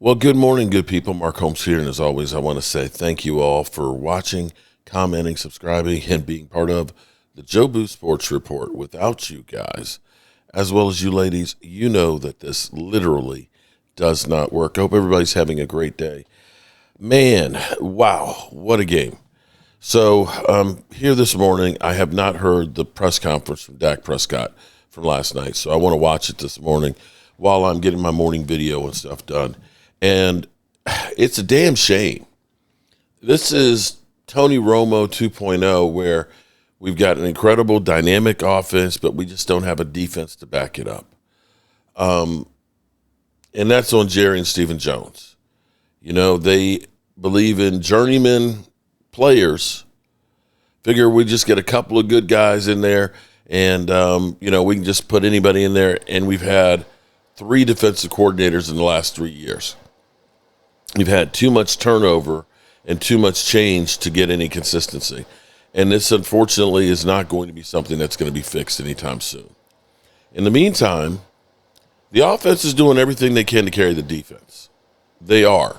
Well, good morning, good people. Mark Holmes here, and as always, I want to say thank you all for watching, commenting, subscribing, and being part of the Joe Boo Sports Report. Without you guys, as well as you ladies, you know that this literally does not work. I hope everybody's having a great day. Man, wow, what a game. So here this morning, I have not heard the press conference from Dak Prescott from last night, so I want to watch it this morning while I'm getting my morning video and stuff done. And it's a damn shame. This is Tony Romo 2.0, where we've got an incredible dynamic offense, but we just don't have a defense to back it up. And that's on Jerry and Stephen Jones. You know, they believe in journeyman players. Figure we just get a couple of good guys in there, and, we can just put anybody in there. And we've had 3 defensive coordinators in the last 3 years. You've had too much turnover and too much change to get any consistency. And this, unfortunately, is not going to be something that's going to be fixed anytime soon. In the meantime, the offense is doing everything they can to carry the defense. They are.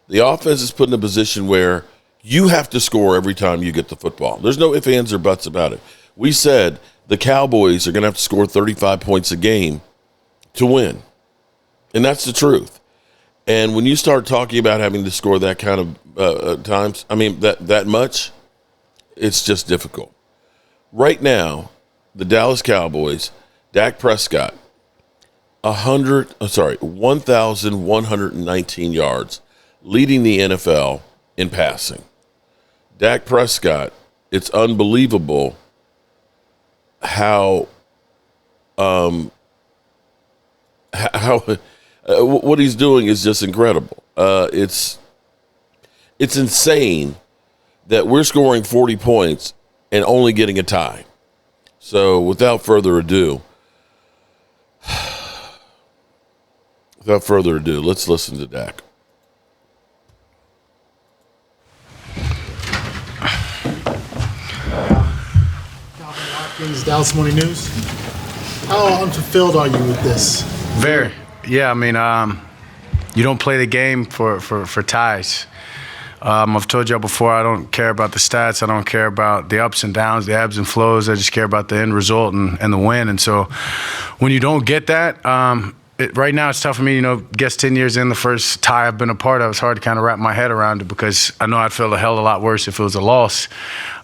The offense is put in a position where you have to score every time you get the football. There's no ifs, ands, or buts about it. We said the Cowboys are going to have to score 35 points a game to win. And that's the truth. And when you start talking about having to score that kind of times, that much, it's just difficult. Right now, the Dallas Cowboys, Dak Prescott, 1,119 yards, leading the NFL in passing. Dak Prescott, it's unbelievable how what he's doing is just incredible. It's insane that we're scoring 40 points and only getting a tie. So without further ado, let's listen to Dak. Dallas Morning News. How unfulfilled are you with this? Very. Yeah, you don't play the game for ties. I've told y'all before, I don't care about the stats. I don't care about the ups and downs, the ebbs and flows. I just care about the end result and the win. And so when you don't get that, right now it's tough for me. Guess 10 years in, the first tie I've been a part of, it's hard to kind of wrap my head around it because I know I'd feel a hell of a lot worse if it was a loss.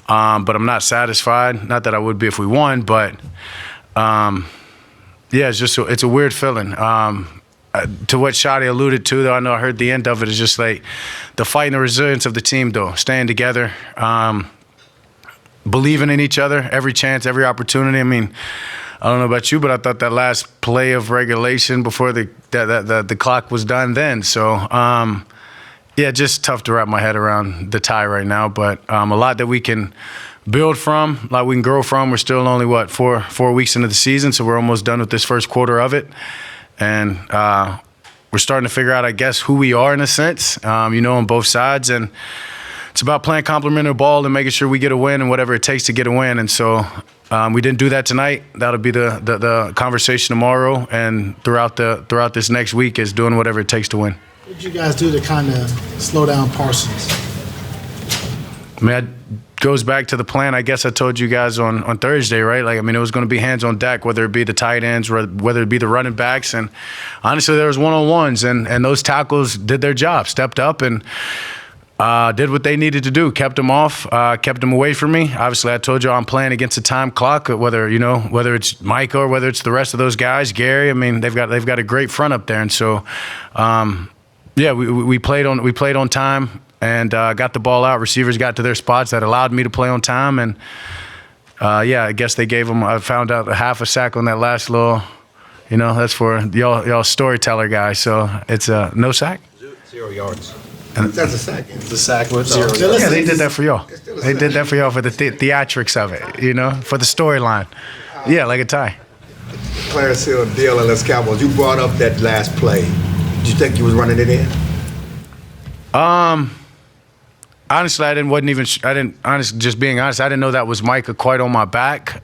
But I'm not satisfied. Not that I would be if we won, but it's a weird feeling. To what Shadi alluded to, though, I know I heard the end of it, is just like the fight and the resilience of the team, though, staying together, believing in each other, every chance, every opportunity. I don't know about you, but I thought that last play of regulation before the clock was done then. So, just tough to wrap my head around the tie right now, but a lot that we can build from, a lot we can grow from. We're still only, 4 weeks into the season, so we're almost done with this first quarter of it. And we're starting to figure out, I guess, who we are in a sense, on both sides. And it's about playing complementary ball and making sure we get a win and whatever it takes to get a win. And so we didn't do that tonight. That'll be the conversation tomorrow and throughout this next week is doing whatever it takes to win. What did you guys do to kind of slow down Parsons? It goes back to the plan I guess I told you guys on Thursday, right? It was going to be hands on deck, whether it be the tight ends, whether it be the running backs. And honestly, there was one-on-ones, and those tackles did their job, stepped up and did what they needed to do, kept them off, kept them away from me. Obviously, I told you I'm playing against a time clock, whether it's Micah or whether it's the rest of those guys, Gary. They've got a great front up there. And so, we played on time. And got the ball out. Receivers got to their spots that allowed me to play on time. And, I guess they gave them – I found out a half a sack on that last little – that's for y'all storyteller guys. So it's a no sack? 0 yards. That's a sack. It's a sack with 0 yards. Yeah, they did that for y'all. They did that for y'all for the theatrics of it, for the storyline. Yeah, like a tie. Clarence Hill deal as Cowboys. You brought up that last play. Did you think you was running it in? Honestly, just being honest, I didn't know that was Micah quite on my back.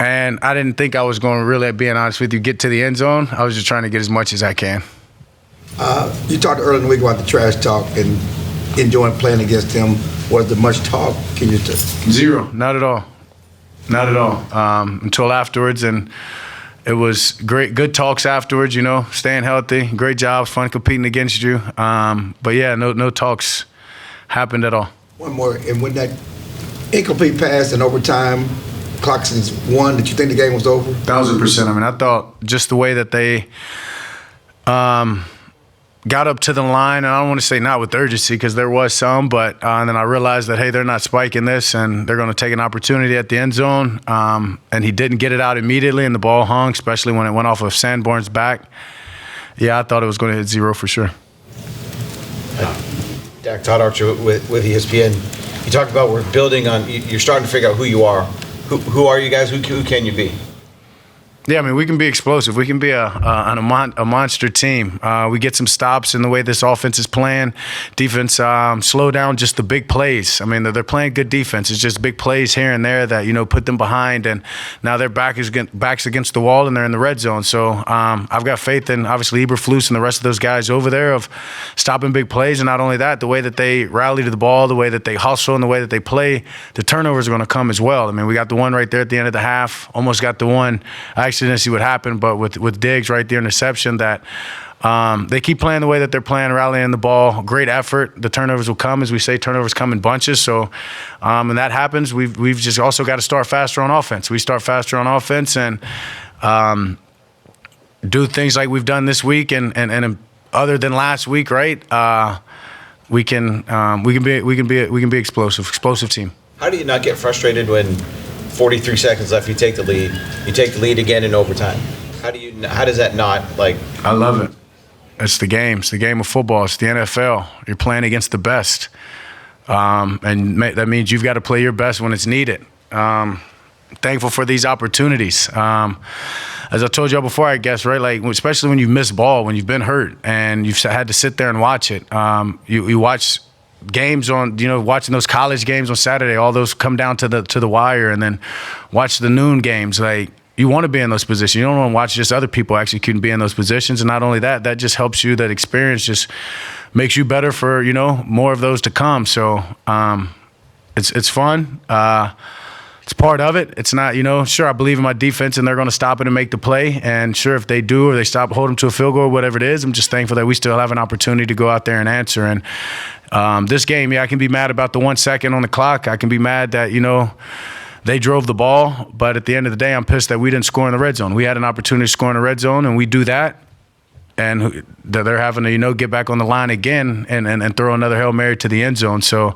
And I didn't think I was going to really, being honest with you, get to the end zone. I was just trying to get as much as I can. You talked earlier in the week about the trash talk and enjoying playing against them. Was there much talk? Can you Zero, not at all. Not at all. Until afterwards, and it was good talks afterwards, staying healthy, great jobs, fun competing against you. But yeah, no talks happened at all. One more, and when that incomplete pass in overtime, Clockson's won, did you think the game was over? 1,000%. I mean, I thought just the way that they got up to the line, and I don't want to say not with urgency because there was some, but and then I realized that, hey, they're not spiking this, and they're going to take an opportunity at the end zone, and he didn't get it out immediately, and the ball hung, especially when it went off of Sanborn's back. Yeah, I thought it was going to hit zero for sure. Dak, Todd Archer with ESPN. You talked about we're building on, you're starting to figure out who you are. Who are you guys? Who can you be? Yeah, I mean, we can be explosive. We can be a monster team. We get some stops in the way this offense is playing. Defense slow down just the big plays. I mean, they're playing good defense. It's just big plays here and there that, put them behind. And now their back's against the wall and they're in the red zone. So I've got faith in, obviously, Eberflus and the rest of those guys over there of stopping big plays. And not only that, the way that they rally to the ball, the way that they hustle and the way that they play, the turnovers are going to come as well. I mean, we got the one right there at the end of the half, almost got the one. I actually didn't see what happened, but with Diggs right there, interception, that they keep playing the way that they're playing, rallying the ball, great effort. The turnovers will come, as we say, turnovers come in bunches. So when that happens, we've just also got to start faster on offense. We start faster on offense and do things like we've done this week and other than last week, right? We can be explosive team. How do you not get frustrated when 43 seconds left, you take the lead. You take the lead again in overtime. How does that not, like... I love it. It's the game. It's the game of football. It's the NFL. You're playing against the best. And that means you've got to play your best when it's needed. Thankful for these opportunities. As I told y'all before, I guess, right? Like, especially when you miss ball, when you've been hurt and you've had to sit there and watch it. You watch games on, watching those college games on Saturday, all those come down to the wire, and then watch the noon games. Like, you want to be in those positions. You don't want to watch just other people actually couldn't be in those positions. And not only that, that just helps you, that experience just makes you better for, more of those to come. So it's fun. It's part of it. It's not, sure, I believe in my defense and they're going to stop it and make the play. And sure, if they do or they hold them to a field goal or whatever it is, I'm just thankful that we still have an opportunity to go out there and answer. And this game, I can be mad about the 1 second on the clock. I can be mad that, they drove the ball. But at the end of the day, I'm pissed that we didn't score in the red zone. We had an opportunity to score in the red zone, and we do that. And they're having to, get back on the line again and throw another Hail Mary to the end zone. So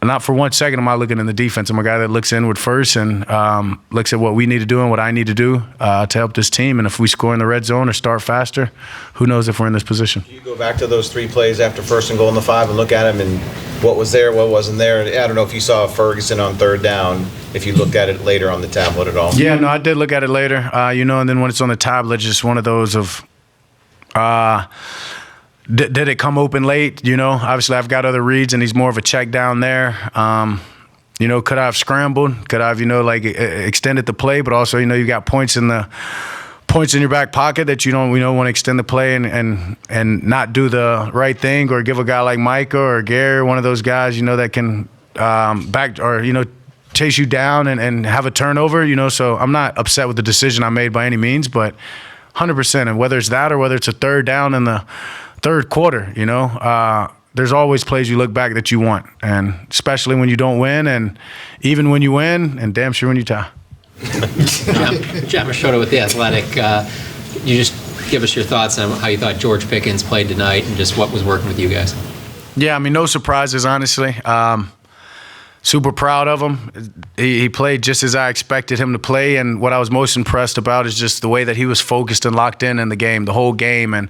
not for 1 second am I looking in the defense. I'm a guy that looks inward first and looks at what we need to do and what I need to do to help this team. And if we score in the red zone or start faster, who knows if we're in this position. You go back to those 3 plays after first and goal in the 5 and look at them and what was there, what wasn't there. I don't know if you saw Ferguson on third down, if you looked at it later on the tablet at all. Yeah, no, I did look at it later. And then when it's on the tablet, it's just one of those of did it come open late? Obviously I've got other reads and he's more of a check down there. Could I have scrambled? Could I have, extended the play? But also, you got points in your back pocket that you don't want to extend the play and not do the right thing, or give a guy like Micah or Gary, one of those guys, that can back or, chase you down and have a turnover, So I'm not upset with the decision I made by any means, but 100%. And whether it's that or whether it's a third down in the third quarter, there's always plays you look back that you want, and especially when you don't win, and even when you win, and damn sure when you tie. Jeff Machota with The Athletic. You just give us your thoughts on how you thought George Pickens played tonight and just what was working with you guys. Yeah, no surprises, honestly. Super proud of him. He played just as I expected him to play, and what I was most impressed about is just the way that he was focused and locked in the game, the whole game, and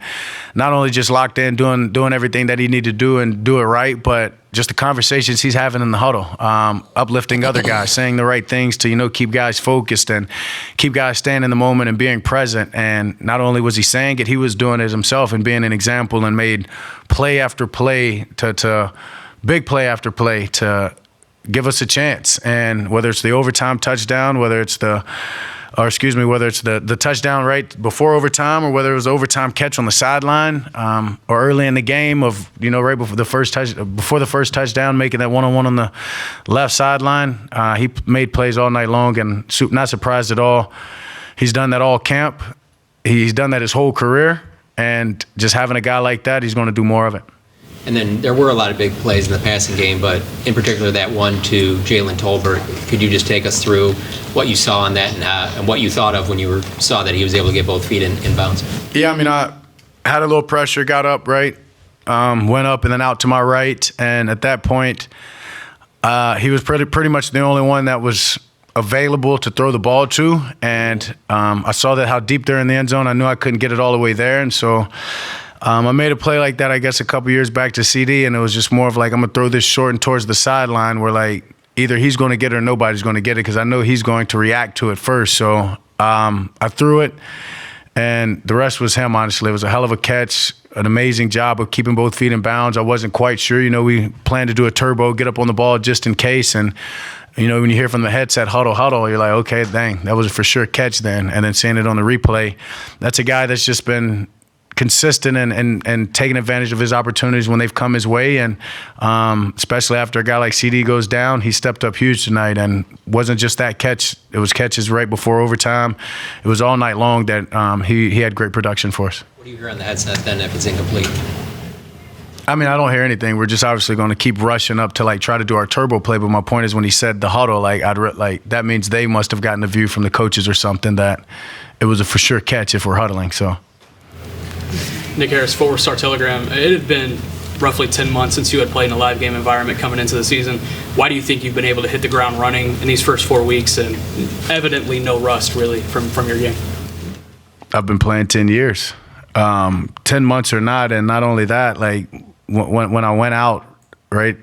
not only just locked in, doing everything that he needed to do and do it right, but just the conversations he's having in the huddle, uplifting other guys, saying the right things to, keep guys focused and keep guys staying in the moment and being present. And not only was he saying it, he was doing it himself and being an example, and made play after play to big play after play to give us a chance. And whether it's the overtime touchdown, whether it's the whether it's the touchdown right before overtime or whether it was overtime catch on the sideline, or early in the game of, right before the first touchdown, making that one-on-one on the left sideline. He made plays all night long, and not surprised at all. He's done that all camp. He's done that his whole career, and just having a guy like that, he's going to do more of it. And then there were a lot of big plays in the passing game, but in particular that one to Jalen Tolbert. Could you just take us through what you saw on that and what you thought of when you saw that he was able to get both feet in bounds? Yeah, I mean, I had a little pressure, got up, right, went up and then out to my right, and at that point, he was pretty much the only one that was available to throw the ball to, and I saw that how deep they're in the end zone. I knew I couldn't get it all the way there, and so I made a play like that, I guess, a couple years back to CD, and it was just more of like, I'm going to throw this short and towards the sideline where, like, either he's going to get it or nobody's going to get it because I know he's going to react to it first. So I threw it, and the rest was him, honestly. It was a hell of a catch, an amazing job of keeping both feet in bounds. I wasn't quite sure. We planned to do a turbo, get up on the ball just in case, and when you hear from the headset, huddle, huddle, you're like, okay, dang, that was a for sure catch then. And then seeing it on the replay, that's a guy that's just been consistent and taking advantage of his opportunities when they've come his way. And especially after a guy like CD goes down, he stepped up huge tonight, and wasn't just that catch. It was catches right before overtime. It was all night long that he had great production for us. What do you hear on the headset then if it's incomplete? I mean, I don't hear anything. We're just obviously going to keep rushing up to try to do our turbo play. But my point is, when he said the huddle, that means they must have gotten a view from the coaches or something that it was a for sure catch if we're huddling. So, Nick Harris, Forward Star Telegram. It had been roughly 10 months since you had played in a live game environment coming into the season. Why do you think you've been able to hit the ground running in these first 4 weeks and evidently no rust really from your game? I've been playing 10 years. 10 months or not, and not only that, when I went out, right,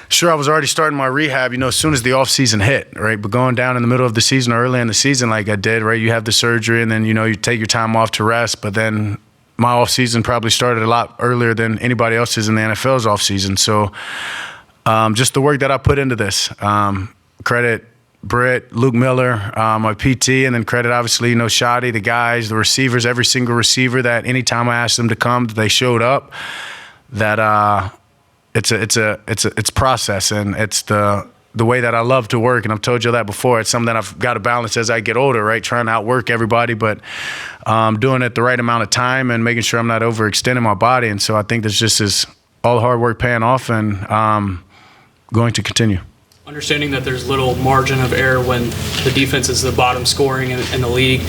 sure, I was already starting my rehab, as soon as the off season hit, right, but going down in the middle of the season or early in the season like I did, right, you have the surgery and then, you take your time off to rest, but then my off season probably started a lot earlier than anybody else's in the NFL's off season. So just the work that I put into this, credit Britt, Luke Miller, my PT, and then credit obviously, Shadi, the guys, the receivers, every single receiver that anytime I asked them to come, they showed up. That it's process, and it's the way that I love to work. And I've told you that before. It's something that I've got to balance as I get older, right? Trying to outwork everybody, but doing it the right amount of time and making sure I'm not overextending my body. And so I think this just is all the hard work paying off, and going to continue. Understanding that there's little margin of error when the defense is the bottom scoring in the league,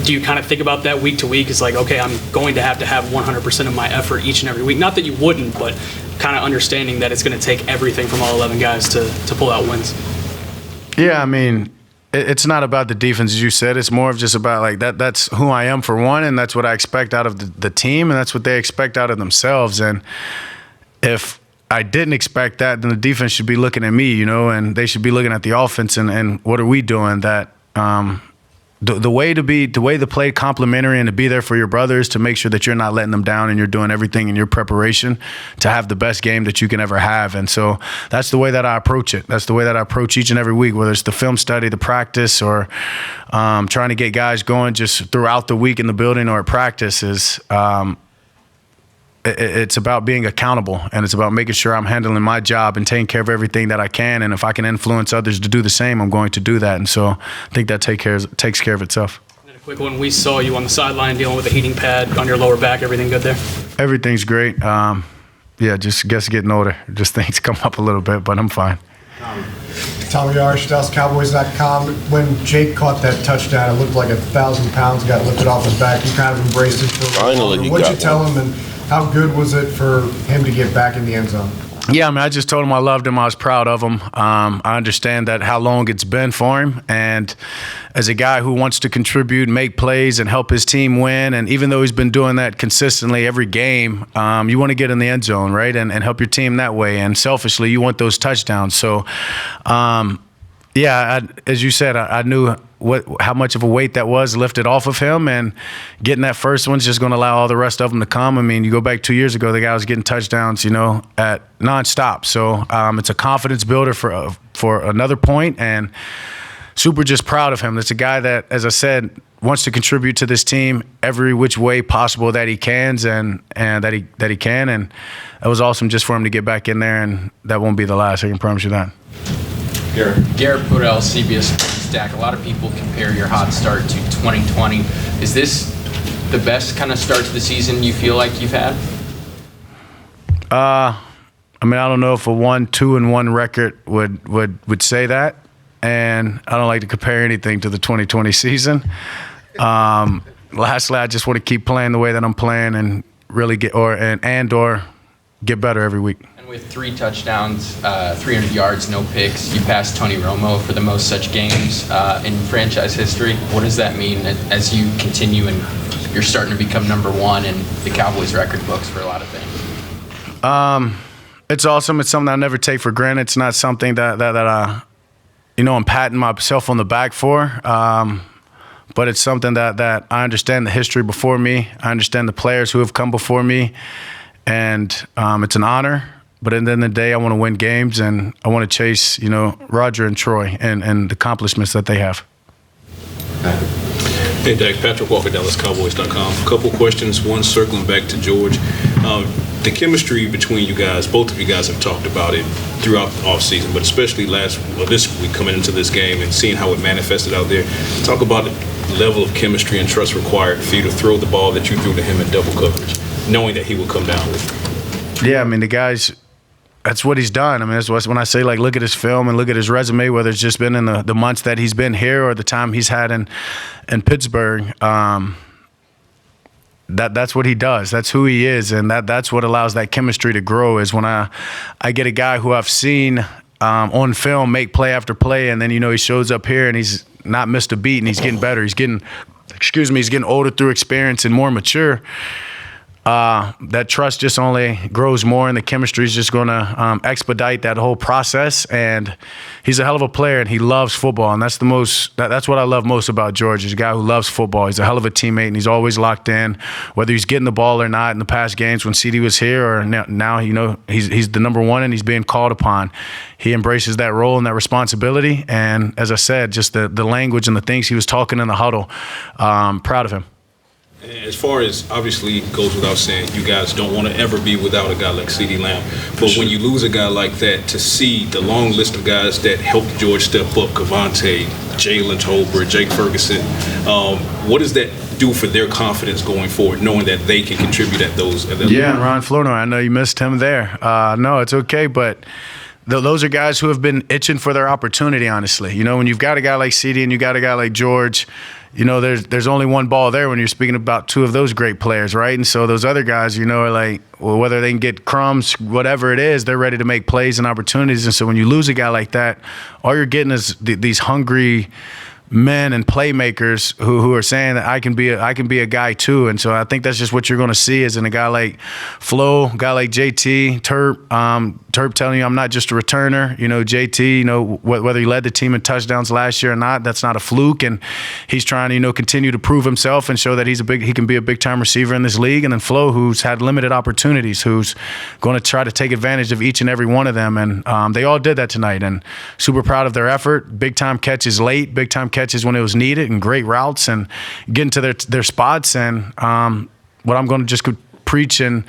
do you kind of think about that week to week? It's like, okay, I'm going to have 100% of my effort each and every week. Not that you wouldn't, but kind of understanding that it's going to take everything from all 11 guys to pull out wins. Yeah, I mean, it's not about the defense, as you said. It's more of just about that's who I am for one, and that's what I expect out of the team, and that's what they expect out of themselves. And if I didn't expect that, then the defense should be looking at me, and they should be looking at the offense and what are we doing? That the way to play complementary and to be there for your brothers, to make sure that you're not letting them down and you're doing everything in your preparation to have the best game that you can ever have. And so that's the way that I approach it. That's the way that I approach each and every week, whether it's the film study, the practice, or trying to get guys going just throughout the week in the building or at practice is it's about being accountable, and it's about making sure I'm handling my job and taking care of everything that I can. And if I can influence others to do the same, I'm going to do that. And so I think that takes care of itself. And a quick one, we saw you on the sideline dealing with a heating pad on your lower back. Everything good there? Everything's great. Just getting older. Just things come up a little bit, but I'm fine. Tommy Arsh, DallasCowboys.com. When Jake caught that touchdown, it looked like 1,000 pounds got lifted off his back. You kind of embraced it for Finally, what'd you tell him, and how good was it for him to get back in the end zone? Yeah, I just told him I loved him. I was proud of him. I understand that how long it's been for him. And as a guy who wants to contribute, make plays, and help his team win, and even though he's been doing that consistently every game, you want to get in the end zone, right, and help your team that way. And selfishly, you want those touchdowns. So, as you said, I knew how much of a weight that was lifted off of him, and getting that first one's just going to allow all the rest of them to come. I mean, you go back 2 years ago, the guy was getting touchdowns, at nonstop. So it's a confidence builder for another point, and super just proud of him. It's a guy that, as I said, wants to contribute to this team every which way possible that he can, and that he can. And it was awesome just for him to get back in there, and that won't be the last. I can promise you that. Garrett Podell, CBS Sports. Dak, a lot of people compare your hot start to 2020. Is this the best kind of start to the season you feel like you've had? I mean, I don't know if a 1-2-1 record would say that, and I don't like to compare anything to the 2020 season. Lastly, I just want to keep playing the way that I'm playing and really get or get better every week. And with 3 touchdowns, 300 yards, no picks, you passed Tony Romo for the most such games in franchise history. What does that mean as you continue and you're starting to become number 1 in the Cowboys record books for a lot of things? It's awesome. It's something I never take for granted. It's not something that I'm patting myself on the back for. But it's something that I understand the history before me. I understand the players who have come before me. And it's an honor. But at the end of the day, I want to win games, and I want to chase, Roger and Troy and the accomplishments that they have. Hey, Dak, Patrick Walker, DallasCowboys.com. A couple questions. One, circling back to George. The chemistry between you guys, both of you guys have talked about it throughout the offseason, but especially this week coming into this game and seeing how it manifested out there. Talk about the level of chemistry and trust required for you to throw the ball that you threw to him in double coverage, knowing that he would come down with it. Yeah, I mean, the guys, that's what he's done. I mean, that's when I say, look at his film and look at his resume, whether it's just been in the months that he's been here or the time he's had in Pittsburgh. That's what he does. That's who he is, and that's what allows that chemistry to grow. Is when I get a guy who I've seen on film make play after play, and then he shows up here and he's not missed a beat, and he's getting better. He's getting older through experience and more mature. That trust just only grows more, and the chemistry is just going to expedite that whole process. And he's a hell of a player, and he loves football, and that's what I love most about George. He's a guy who loves football. He's a hell of a teammate, and he's always locked in, whether he's getting the ball or not. In the past games when CD was here, or now he's the number 1 and he's being called upon. He embraces that role and that responsibility. And as I said, just the language and the things he was talking in the huddle. Proud of him. As far as, obviously, goes without saying, you guys don't want to ever be without a guy like CeeDee Lamb. But when you lose a guy like that, to see the long list of guys that helped George step up, Cavante, Jalen Tolbert, Jake Ferguson, what does that do for their confidence going forward, knowing that they can contribute at those? Yeah, and Ron Flournoy, I know you missed him there. No, it's okay, but those are guys who have been itching for their opportunity, honestly. When you've got a guy like CeeDee and you got a guy like George, there's only one ball there when you're speaking about 2 of those great players, right? And so those other guys, are like, well, whether they can get crumbs, whatever it is, they're ready to make plays and opportunities. And so when you lose a guy like that, all you're getting is these hungry men and playmakers who are saying that I can be a guy too. And so I think that's just what you're going to see is in a guy like Flo, a guy like JT, Terp telling you I'm not just a returner. JT, whether he led the team in touchdowns last year or not, that's not a fluke. And he's trying to, continue to prove himself and show that he can be a big time receiver in this league. And then Flo, who's had limited opportunities, who's going to try to take advantage of each and every one of them. And they all did that tonight, and super proud of their effort. Big time catches late, big time catches when it was needed, and great routes and getting to their spots. And what I'm going to just preach and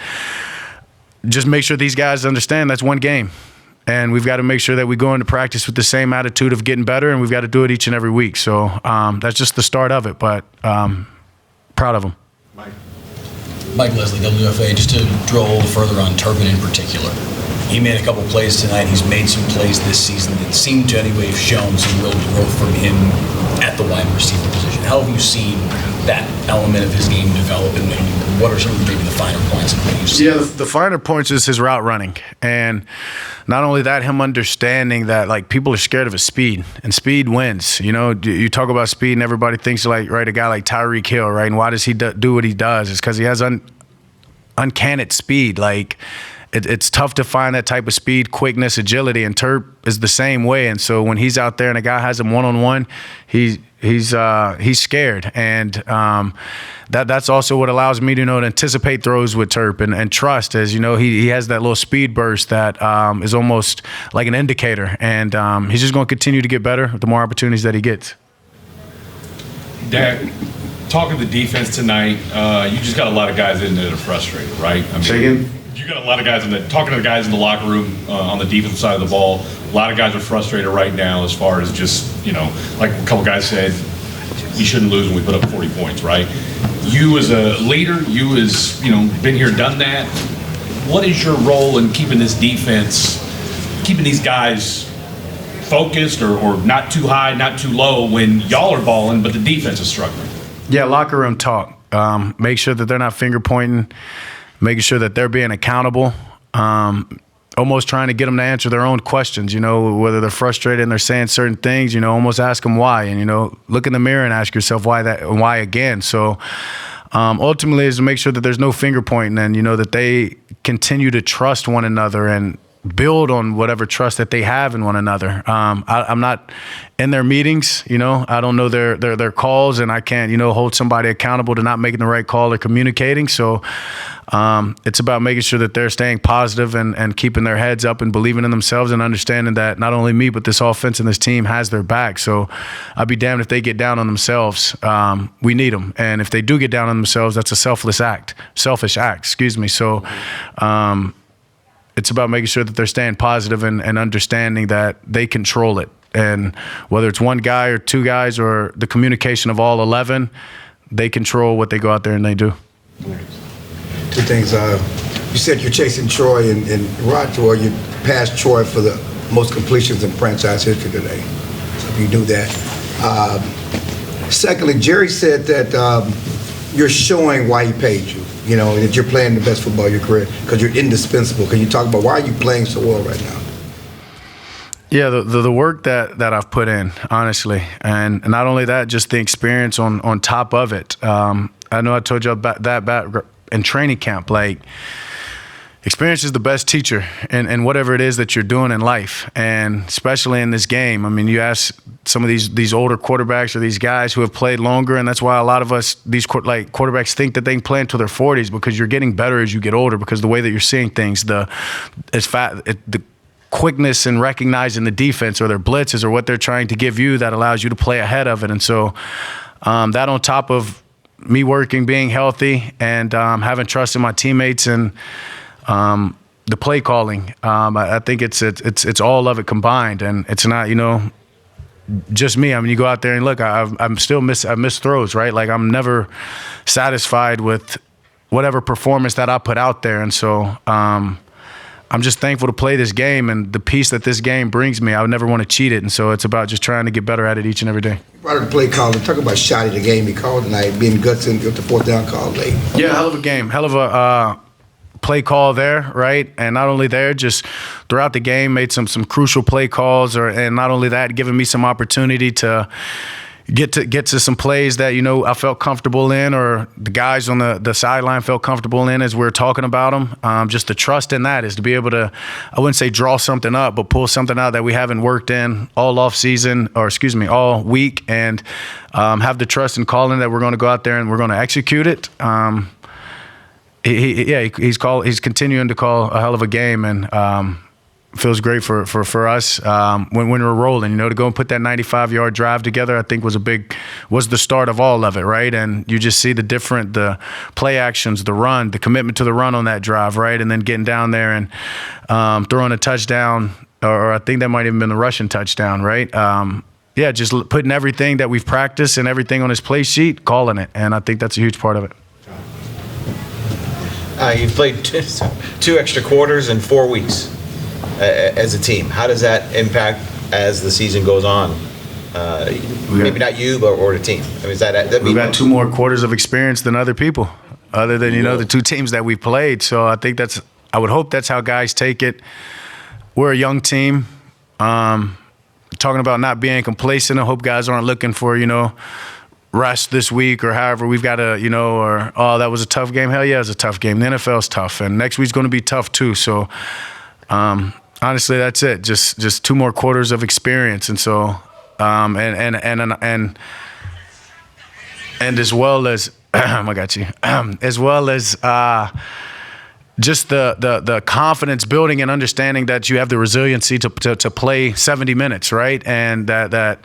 just make sure these guys understand that's one game. And we've got to make sure that we go into practice with the same attitude of getting better, and we've got to do it each and every week. So that's just the start of it, but proud of them. Mike Leslie, WFA, just to drill a little further on Turpin in particular. He made a couple plays tonight. He's made some plays this season that seem to anyway have shown some real growth from him at the wide receiver position. How have you seen that element of his game develop, and what are some of maybe the finer points of what you see? Yeah, the finer points is his route running. And not only that, him understanding that, people are scared of his speed, and speed wins. You talk about speed, and everybody thinks, a guy like Tyreek Hill, right? And why does he do what he does? It's because he has uncanny speed. It's tough to find that type of speed, quickness, agility, and Terp is the same way. And so when he's out there and a guy has him one-on-one, He's scared, and that's also what allows me to to anticipate throws with Turp and trust. As he has that little speed burst that is almost like an indicator, and he's just going to continue to get better the more opportunities that he gets. Dak, talking to the defense tonight, you just got a lot of guys in there that are frustrated, right? You got a lot of guys talking to the guys in the locker room on the defensive side of the ball. A lot of guys are frustrated right now as far as just, like a couple guys said, we shouldn't lose when we put up 40 points, right? You as a leader, you as, been here, done that. What is your role in keeping this defense, keeping these guys focused or not too high, not too low when y'all are balling, but the defense is struggling? Yeah, locker room talk. Make sure that they're not finger pointing, making sure that they're being accountable, almost trying to get them to answer their own questions, whether they're frustrated and they're saying certain things, almost ask them why, and, look in the mirror and ask yourself why that and why again. So ultimately is to make sure that there's no finger pointing and, that they continue to trust one another and build on whatever trust that they have in one another. I'm not in their meetings, I don't know their calls, and I can't, hold somebody accountable to not making the right call or communicating. So it's about making sure that they're staying positive and keeping their heads up and believing in themselves and understanding that not only me, but this offense and this team has their back. So I'd be damned if they get down on themselves. We need them. And if they do get down on themselves, that's a selfish act, So, it's about making sure that they're staying positive and understanding that they control it. And whether it's one guy or two guys or the communication of all 11, they control what they go out there and they do. Two things. You said you're chasing Troy and Roger. You passed Troy for the most completions in franchise history today. So if you knew that. Secondly, Jerry said that you're showing why he paid you. That you're playing the best football of your career because you're indispensable. Can you talk about why are you playing so well right now? Yeah, the work that I've put in, honestly, and not only that, just the experience on top of it. I know I told you about that in training camp. Like, experience is the best teacher in whatever it is that you're doing in life, and especially in this game. I mean, you ask some of these older quarterbacks or these guys who have played longer, and that's why a lot of us, these quarterbacks, think that they can play until their 40s because you're getting better as you get older because the way that you're seeing things, the quickness in recognizing the defense or their blitzes or what they're trying to give you that allows you to play ahead of it. And so that on top of me working, being healthy, and having trust in my teammates and the play calling, I think it's all of it combined, and it's not just me. I mean, you go out there and look. I miss throws, right? Like, I'm never satisfied with whatever performance that I put out there, and so I'm just thankful to play this game and the peace that this game brings me. I would never want to cheat it, and so it's about just trying to get better at it each and every day. Brought up the play calling. Talk about shot of the game he called tonight, being guts in with the fourth down call late. Yeah, hell of a game, hell of a play call there, right? And not only there, just throughout the game, made some crucial play calls, and not only that, giving me some opportunity to get to some plays that I felt comfortable in, or the guys on the sideline felt comfortable in as we were talking about them. Just the trust in that is to be able to, I wouldn't say draw something up, but pull something out that we haven't worked in all all week, and have the trust in calling that we're going to go out there and we're going to execute it. He's continuing to call a hell of a game, and feels great for us when we're rolling. To go and put that 95-yard drive together, I think was the start of all of it, right? And you just see the play actions, the run, the commitment to the run on that drive, right? And then getting down there and throwing a touchdown, or I think that might have even been the rushing touchdown, right? Just putting everything that we've practiced and everything on his play sheet, calling it, and I think that's a huge part of it. You've played two extra quarters in 4 weeks as a team. How does that impact as the season goes on? Maybe not you, or the team. I mean, we've got 2 more quarters of experience than other people, other than the 2 teams that we played. So I think I would hope that's how guys take it. We're a young team. Talking about not being complacent, I hope guys aren't looking for rest this week, or however we've got to, that was a tough game. Hell yeah, it was a tough game. The NFL's tough, and next week's going to be tough too. So, honestly, that's it. Just 2 more quarters of experience, and so, and And as well as, I got you, as well as just the confidence building and understanding that you have the resiliency to play 70 minutes, right? And that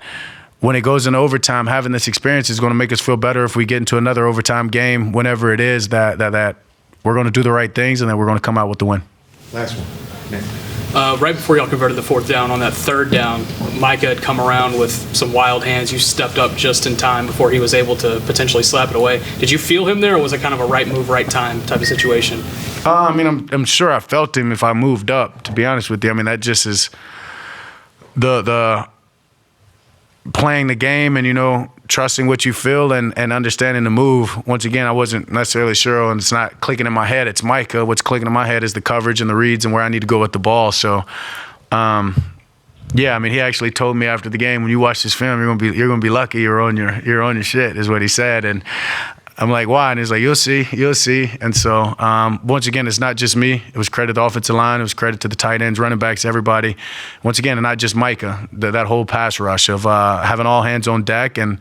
when it goes into overtime, having this experience is going to make us feel better if we get into another overtime game, whenever it is, that we're going to do the right things and that we're going to come out with the win. Last one. Right before y'all converted the fourth down, on that third down, Micah had come around with some wild hands. You stepped up just in time before he was able to potentially slap it away. Did you feel him there, or was it kind of a right move, right time type of situation? I mean, I'm sure I felt him if I moved up, to be honest with you. I mean, that just is the playing the game and, trusting what you feel and understanding the move. Once again, I wasn't necessarily sure, and it's not clicking in my head. It's Micah. What's clicking in my head is the coverage and the reads and where I need to go with the ball. So, yeah, I mean, he actually told me after the game, when you watch this film, you're gonna be lucky you're on your shit, is what he said. And I'm like, why? And he's like, you'll see. And so, once again, it's not just me. It was credit to the offensive line. It was credit to the tight ends, running backs, everybody. Once again, and not just Micah, that whole pass rush of having all hands on deck. And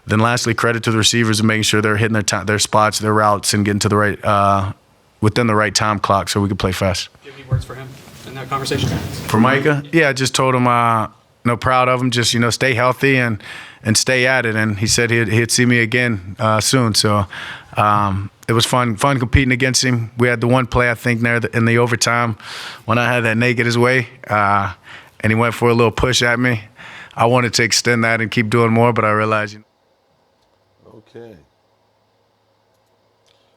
then lastly, credit to the receivers and making sure they're hitting their spots, their routes, and getting to the right within the right time clock so we can play fast. Do you have any words for him in that conversation? For Micah? Yeah, I just told him, proud of him. Just, stay healthy and stay at it. And he said he'd see me again soon. So it was fun competing against him. We had the one play, I think, there in the overtime when I had that naked his way, and he went for a little push at me. I wanted to extend that and keep doing more, but I realized. Okay.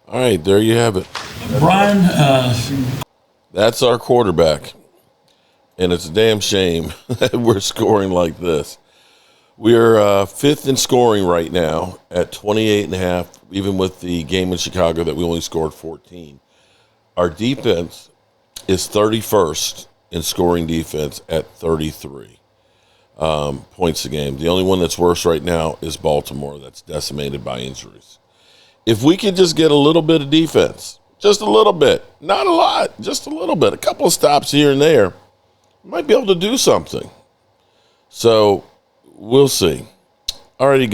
All right, there you have it. Brian. That's our quarterback. And it's a damn shame that we're scoring like this. We're fifth in scoring right now at 28.5, even with the game in Chicago that we only scored 14. Our defense is 31st in scoring defense at 33 points a game. The only one that's worse right now is Baltimore, that's decimated by injuries. If we could just get a little bit of defense, just a little bit, not a lot, just a little bit, a couple of stops here and there, might be able to do something. So we'll see. Alrighty,